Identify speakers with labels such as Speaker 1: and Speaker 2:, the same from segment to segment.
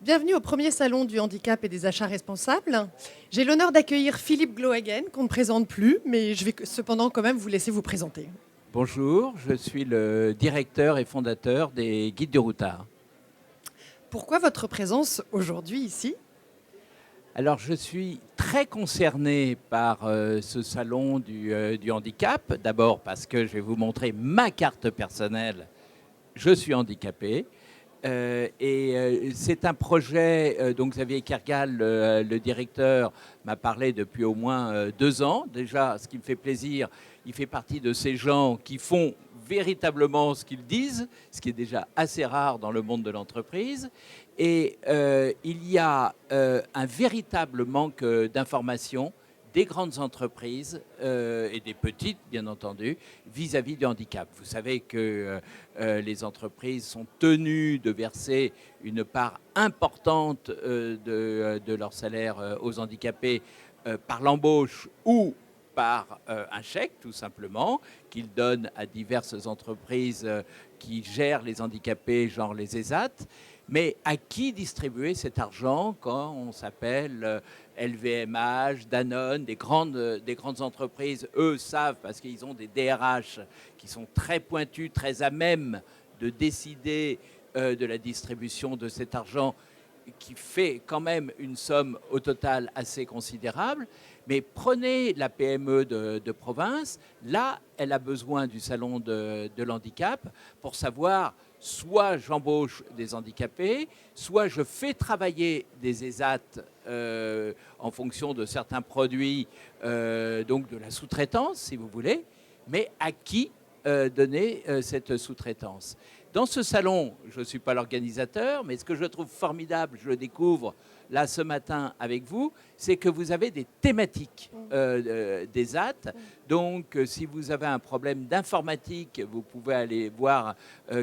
Speaker 1: Bienvenue au premier salon du handicap et des achats responsables. J'ai l'honneur d'accueillir Philippe Glohagen, qu'on ne présente plus, mais je vais cependant quand même vous laisser vous présenter.
Speaker 2: Bonjour, je suis le directeur et fondateur des Guides du Routard.
Speaker 1: Pourquoi votre présence aujourd'hui ici?
Speaker 2: Alors, je suis très concerné par ce salon du handicap. D'abord parce que je vais vous montrer ma carte personnelle. Je suis handicapé. C'est un projet, donc Xavier Kergal, le directeur, m'a parlé depuis au moins 2 ans. Déjà, ce qui me fait plaisir, il fait partie de ces gens qui font véritablement ce qu'ils disent, ce qui est déjà assez rare dans le monde de l'entreprise. Et il y a un véritable manque d'information des grandes entreprises et des petites, bien entendu, vis-à-vis du handicap. Vous savez que les entreprises sont tenues de verser une part importante de leur salaire aux handicapés par l'embauche ou par un chèque, tout simplement, qu'ils donnent à diverses entreprises qui gèrent les handicapés, genre les ESAT. Mais à qui distribuer cet argent quand on s'appelle LVMH, Danone, des grandes entreprises, eux savent, parce qu'ils ont des DRH qui sont très pointus, très à même de décider de la distribution de cet argent qui fait quand même une somme au total assez considérable. Mais prenez la PME de province, là, elle a besoin du salon de l'handicap pour savoir, soit j'embauche des handicapés, soit je fais travailler des ESAT en fonction de certains produits, donc de la sous-traitance, si vous voulez, mais à qui donner cette sous-traitance. Dans ce salon, je ne suis pas l'organisateur, mais ce que je trouve formidable, je le découvre là ce matin avec vous, c'est que vous avez des thématiques des AT. Donc, si vous avez un problème d'informatique, vous pouvez aller voir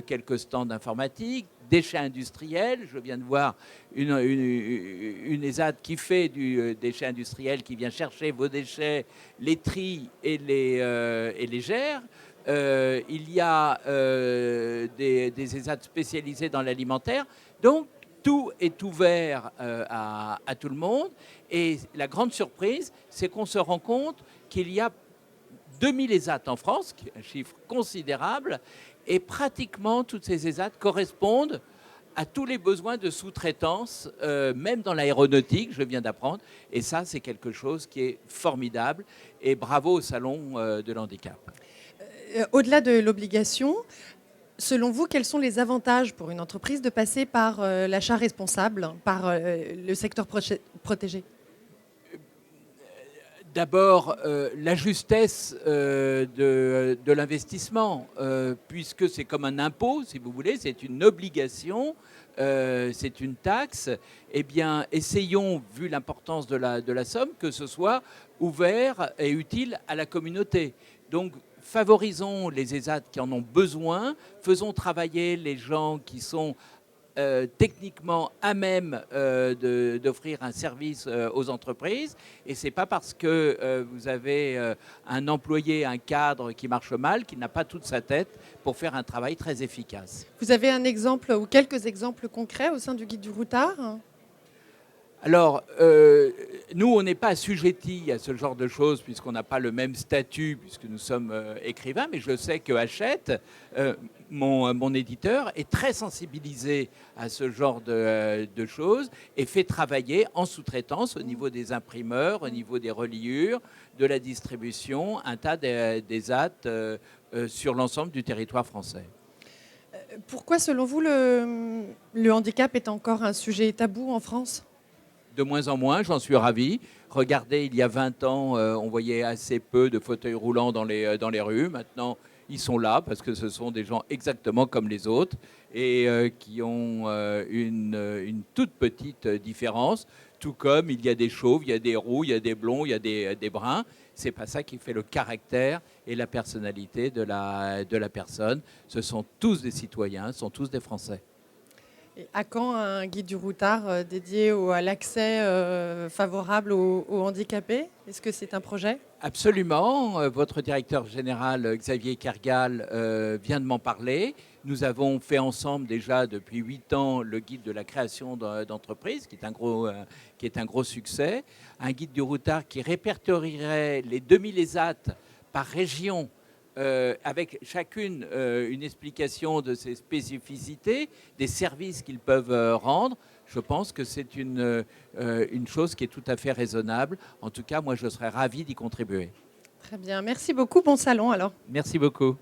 Speaker 2: quelques stands d'informatique, déchets industriels. Je viens de voir une ESAT qui fait du déchet industriel, qui vient chercher vos déchets, les trie et les gère. Il y a des ESAT spécialisés dans l'alimentaire. Donc, tout est ouvert à tout le monde. Et la grande surprise, c'est qu'on se rend compte qu'il y a 2000 ESAT en France, qui est un chiffre considérable, et pratiquement toutes ces ESAT correspondent à tous les besoins de sous-traitance, même dans l'aéronautique, je viens d'apprendre. Et ça, c'est quelque chose qui est formidable. Et bravo au Salon de l'handicap.
Speaker 1: Au-delà de l'obligation, selon vous, quels sont les avantages pour une entreprise de passer par l'achat responsable, par le secteur protégé?
Speaker 2: D'abord, la justesse de l'investissement, puisque c'est comme un impôt, si vous voulez, c'est une obligation, c'est une taxe. Eh bien, essayons, vu l'importance de la somme, que ce soit ouvert et utile à la communauté. Donc, favorisons les ESAT qui en ont besoin, faisons travailler les gens qui sont techniquement à même d'offrir un service aux entreprises. Et ce n'est pas parce que vous avez un employé, un cadre qui marche mal, qu'il n'a pas toute sa tête pour faire un travail très efficace.
Speaker 1: Vous avez un exemple ou quelques exemples concrets au sein du Guide du Routard?
Speaker 2: Alors, nous, on n'est pas assujettis à ce genre de choses puisqu'on n'a pas le même statut, puisque nous sommes écrivains, mais je sais que Hachette, mon éditeur, est très sensibilisé à ce genre de choses et fait travailler en sous-traitance au niveau des imprimeurs, au niveau des reliures, de la distribution, un tas des AT sur l'ensemble du territoire français.
Speaker 1: Pourquoi, selon vous, le handicap est encore un sujet tabou en France?
Speaker 2: De moins en moins, j'en suis ravi. Regardez, il y a 20 ans, on voyait assez peu de fauteuils roulants dans les rues. Maintenant, ils sont là parce que ce sont des gens exactement comme les autres et qui ont une toute petite différence. Tout comme il y a des chauves, il y a des roux, il y a des blonds, il y a des bruns. C'est pas ça qui fait le caractère et la personnalité de la personne. Ce sont tous des citoyens, ce sont tous des Français.
Speaker 1: Et à quand un guide du routard dédié à l'accès favorable aux handicapés? Est-ce que c'est un projet?
Speaker 2: Absolument. Votre directeur général, Xavier Kergal, vient de m'en parler. Nous avons fait ensemble déjà depuis 8 ans le guide de la création d'entreprise, qui est un gros succès. Un guide du routard qui répertorierait les 2000 ESAT par région, avec chacune une explication de ses spécificités, des services qu'ils peuvent rendre. Je pense que c'est une chose qui est tout à fait raisonnable. En tout cas, moi, je serais ravi d'y contribuer.
Speaker 1: Très bien. Merci beaucoup. Bon salon alors.
Speaker 2: Merci beaucoup.